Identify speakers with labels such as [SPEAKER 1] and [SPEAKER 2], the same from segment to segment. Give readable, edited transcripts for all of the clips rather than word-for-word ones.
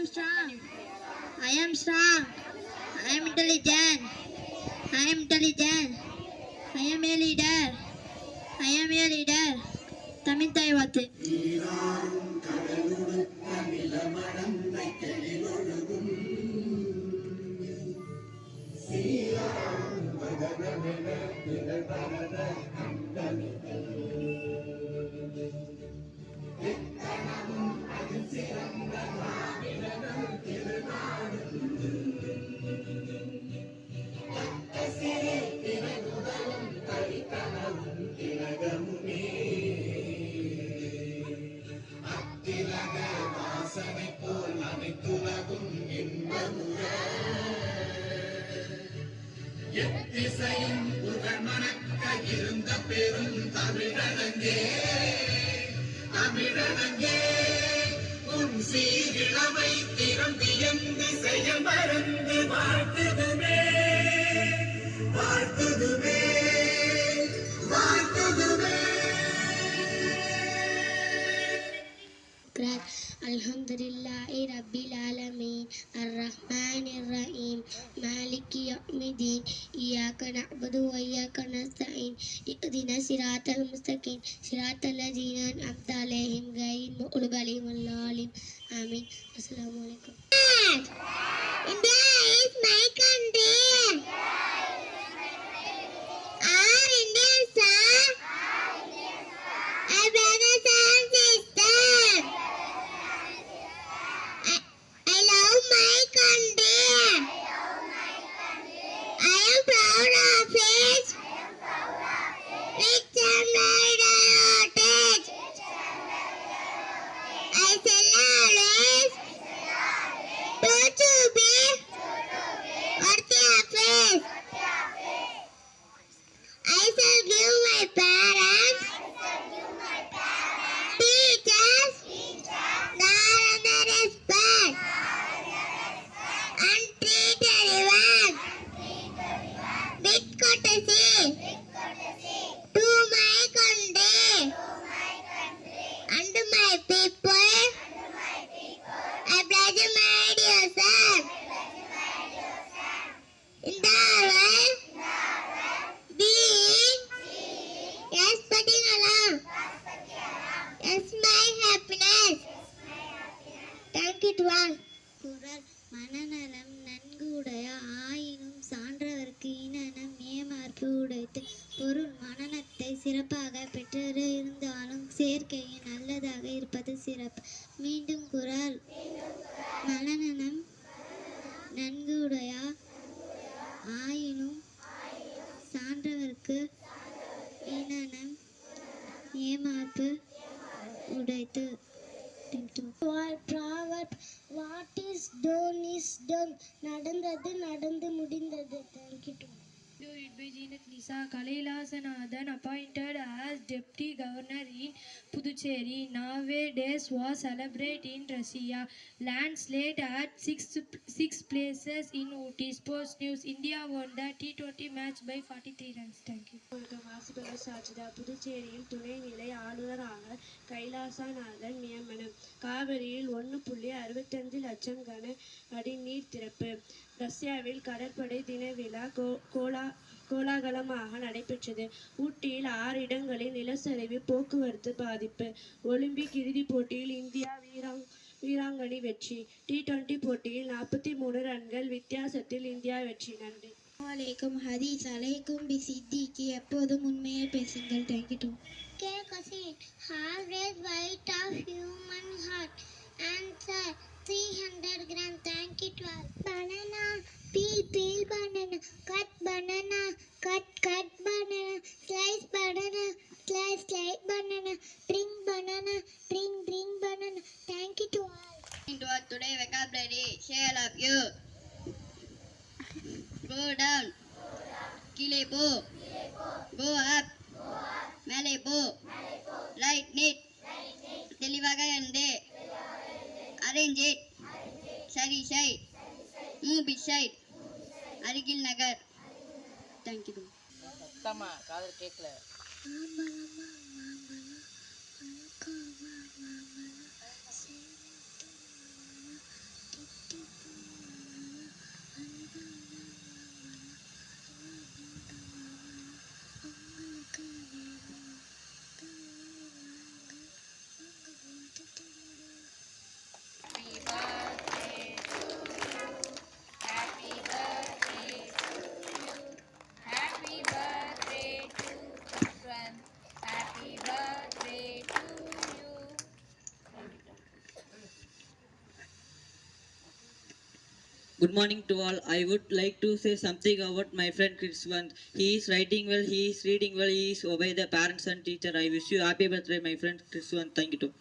[SPEAKER 1] am strong. I am strong. I am intelligent. I am intelligent. I am a leader. I am a leader. Tamil தாய் வாத்து.
[SPEAKER 2] எத்திசையும் புகழ் மணக்க இருந்த பெரும் தமிழனங்கே தமிழனங்கே உன் சீரிழமை திறந்து என் திசையில் மறந்து வாழ்த்துதுமே வாழ்த்துதுமே வாழ்த்துதுமே.
[SPEAKER 1] Alhamdulillahi Rabbil Alamin Ar-Rahmanir Rahim Maliki Yawmiddin Iyyaka na'budu wa iyyaka nasta'in Ihdinas siratal mustaqim Siratal ladzina an'amta 'alaihim ghayril maghdubi 'alaihim waladdallin Amin. Assalamualaikum. India is my country. Our Indians, sir. Our brothers and sisters. I love my country. I am proud of it. Rich and wide heritage. I shall always to be worthy of it. I shall give my parents, teachers, the respect and treat everyone with courtesy to my country and my people. I pledge my dear son in the world being respecting Allah. That's my happiness. Thank you to all. குரல் மனநலம் நன்குடைய ஆயினும் சான்றவர்க்கு இனநம் ஏமார்பு உடைத்து பொருள் மனநத்தை சிறப்பாக பெற்று இருந்தாலும் சேர்க்கையின் நல்லதாக இருப்பது சிறப்பு. மீண்டும் குரல் மனநலம் நன்குடைய ஆயினும் சான்றவர்க்கு இனநம் ஏமார்பு உடைத்து. Proverb, what is done is done. நடந்தது நடந்து முடிந்தது. Thank you.
[SPEAKER 3] It by Jeanette Lisa Kalilasanathan appointed as Deputy Governor in Puducherry. Nowadays was celebrated in Russia. Landslide at six places in Ooty. Sports news. India won the T20 match by 43 runs. Thank you.
[SPEAKER 4] வாசிப்பவர் சாஜிதா. புதுச்சேரியில் துணைநிலை ஆளுநராக கைலாசநாதன் நியமனம். காவிரியில் 1.65 லட்சம் கன அடி நீர் திறப்பு. ரஷ்யாவில் கடற்படை தின விழா கோலாகலமாக நடைபெற்றது. ஊட்டியில் 6 இடங்களில் நிலச்சரிவு, போக்குவரத்து பாதிப்பு. ஒலிம்பிக் இறுதிப் போட்டியில் இந்தியா வீராங்கனை வெற்றி. T20 போட்டியில் 43 ரன்கள் வித்தியாசத்தில் இந்தியா வெற்றி. நன்றி.
[SPEAKER 1] அலைக்கும் ஹதீஸ் அலைக்கும் பிசித்திக்கு எப்போதும் உண்மையை பேசுங்கள். Thank you. Average weight of human heart. Answer 300 grams. Thank you. 12. Banana. Peel banana. Cut banana. Cut banana. Slice banana. Slice banana. Drink banana. Drink banana. Thank you to all. Into our today vocabulary. Share of you. Go down. Kile po. Go up. Mele po. Right knit. தெளிவாக இருந்து. Arrange it. சரி side. Move beside. அருகில் நகர். Thank you.
[SPEAKER 5] சத்தமா காதல் கேட்கல.
[SPEAKER 6] Good morning to all. I would like to say something about my friend Chriswan. He is writing well, he is reading well, he is obey the parents and teacher. I wish you happy birthday, my friend Chriswan. Thank you too.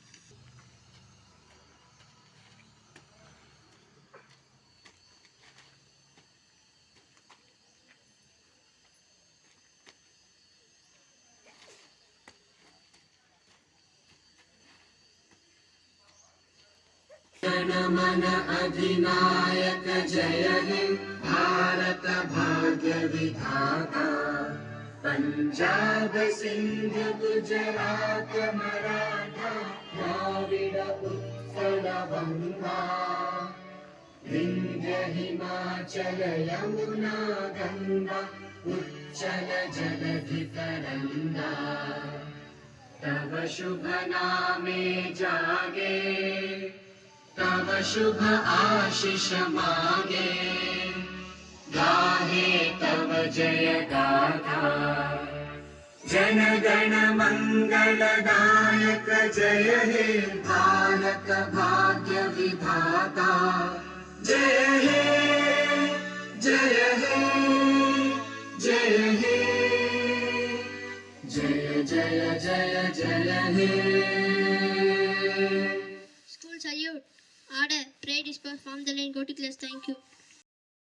[SPEAKER 2] जनमन अधिनायक जय हे भारत भाग्य विधाता पंजाब सिंध गुजरात मराठा द्राविड उत्कल बंगा विंध्य हिमाचल यमुना गंगा उच्चल जलधि तरंगा तव शुभ नामे जागे तव शुभ आशीष मागे गाहे तव जय गाथा जन गण मंगलदायक जय हे भारत भाग्य विधाता जय हे जय हे जय हे जय जय जय जय हे
[SPEAKER 1] School salute. Order. Pray, disperse, form the line, go to class. Thank you.